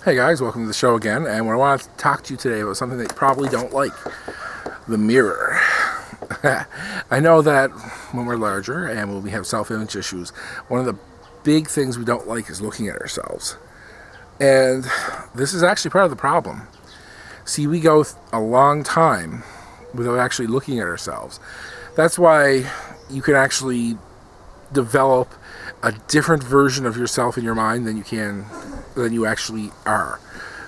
Hey guys, welcome to the show again, and I want to talk to you today about something that you probably don't like, the mirror. I know that when we're larger and when we have self-image issues, one of the big things we don't like is looking at ourselves. And this is actually part of the problem. See, we go a long time without actually looking at ourselves. That's why you can actually develop a different version of yourself in your mind than you actually are,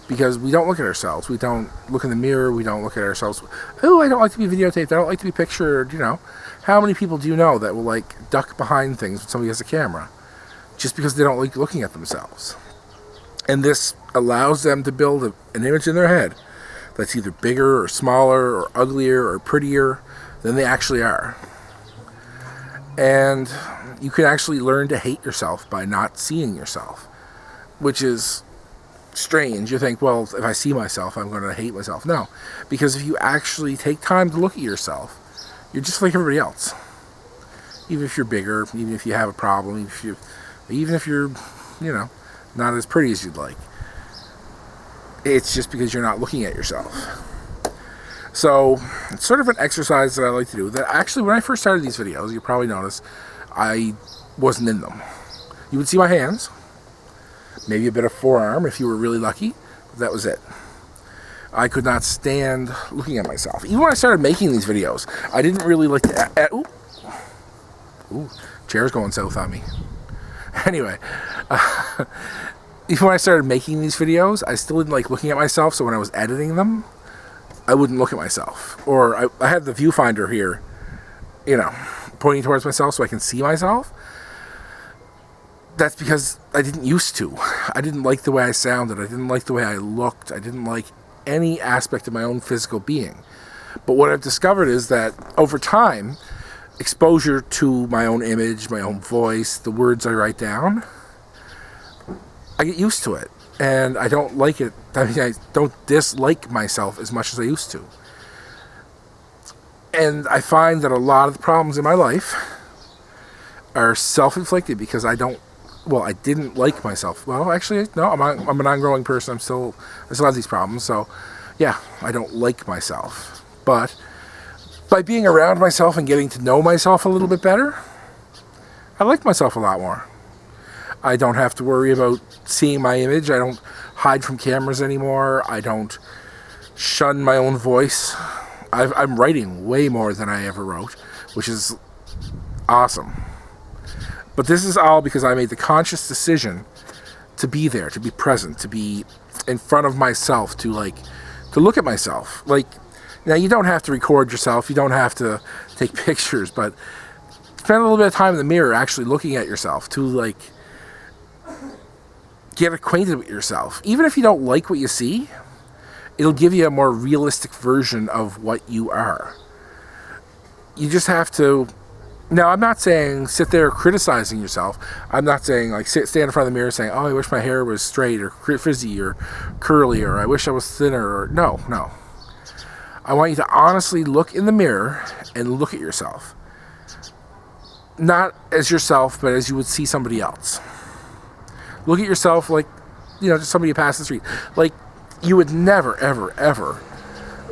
because we don't look at ourselves. We don't look in the mirror. We don't look at ourselves. Oh, I don't like to be videotaped. I don't like to be pictured. How many people do you know that will duck behind things when somebody has a camera just because they don't like looking at themselves? And this allows them to build an image in their head that's either bigger or smaller or uglier or prettier than they actually are. And you can actually learn to hate yourself by not seeing yourself, which is strange. You think, well, if I see myself, I'm going to hate myself. No, because if you actually take time to look at yourself, you're just like everybody else. Even if you're bigger, even if you have a problem, even if you're, not as pretty as you'd like. It's just because you're not looking at yourself. So it's sort of an exercise that I like to do. That actually, when I first started these videos, you probably noticed I wasn't in them. You would see my hands, maybe a bit of forearm if you were really lucky. That was it. I could not stand looking at myself. Even when I started making these videos, I didn't really like to... Ooh, chair's going south on me. Anyway, even when I started making these videos, I still didn't like looking at myself, so when I was editing them, I wouldn't look at myself. Or I had the viewfinder here, pointing towards myself so I can see myself. That's because I didn't used to. I didn't like the way I sounded. I didn't like the way I looked. I didn't like any aspect of my own physical being. But what I've discovered is that over time, exposure to my own image, my own voice, the words I write down, I get used to it. And I don't like it. I don't dislike myself as much as I used to. And I find that a lot of the problems in my life are self-inflicted because I didn't like myself. Well, actually, no, I'm an ongoing person. I still have these problems. So, yeah, I don't like myself. But by being around myself and getting to know myself a little bit better, I like myself a lot more. I don't have to worry about seeing my image. I don't hide from cameras anymore. I don't shun my own voice. I'm writing way more than I ever wrote, which is awesome. But this is all because I made the conscious decision to be there, to be present, to be in front of myself, to look at myself. Now you don't have to record yourself, you don't have to take pictures, but spend a little bit of time in the mirror actually looking at yourself, to get acquainted with yourself. Even if you don't like what you see, it'll give you a more realistic version of what you are. You just have to... Now, I'm not saying sit there criticizing yourself. I'm not saying stand in front of the mirror saying, oh, I wish my hair was straight or frizzy or curly, or I wish I was thinner, or no. I want you to honestly look in the mirror and look at yourself. Not as yourself, but as you would see somebody else. Look at yourself just somebody you pass the street. You would never, ever, ever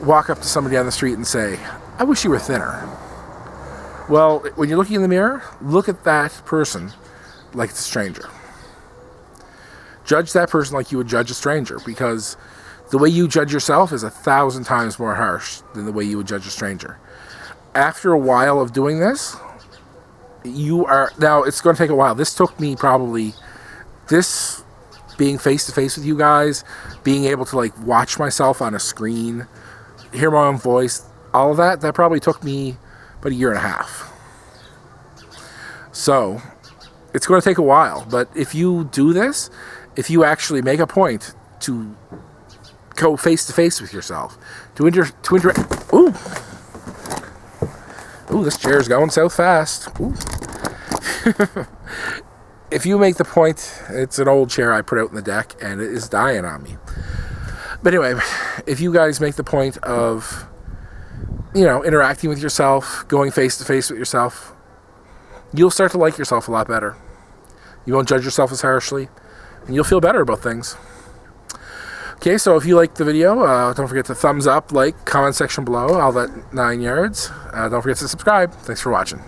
walk up to somebody on the street and say, I wish you were thinner. Well, when you're looking in the mirror, look at that person like it's a stranger. Judge that person like you would judge a stranger, because the way you judge yourself is 1,000 times more harsh than the way you would judge a stranger. After a while of doing this, now it's going to take a while. This took me being face-to-face with you guys, being able to watch myself on a screen, hear my own voice, all of that probably took me about a year and a half. So it's going to take a while, but if you do this, if you actually make a point to go face-to-face with yourself, to interact... Ooh, this chair's going south fast. Ooh. If you make the point, it's an old chair I put out in the deck, and it is dying on me. But anyway, if you guys make the point of, interacting with yourself, going face-to-face with yourself, you'll start to like yourself a lot better. You won't judge yourself as harshly, and you'll feel better about things. Okay, so if you liked the video, don't forget to thumbs up, like, comment section below, all that 9 yards. Don't forget to subscribe. Thanks for watching.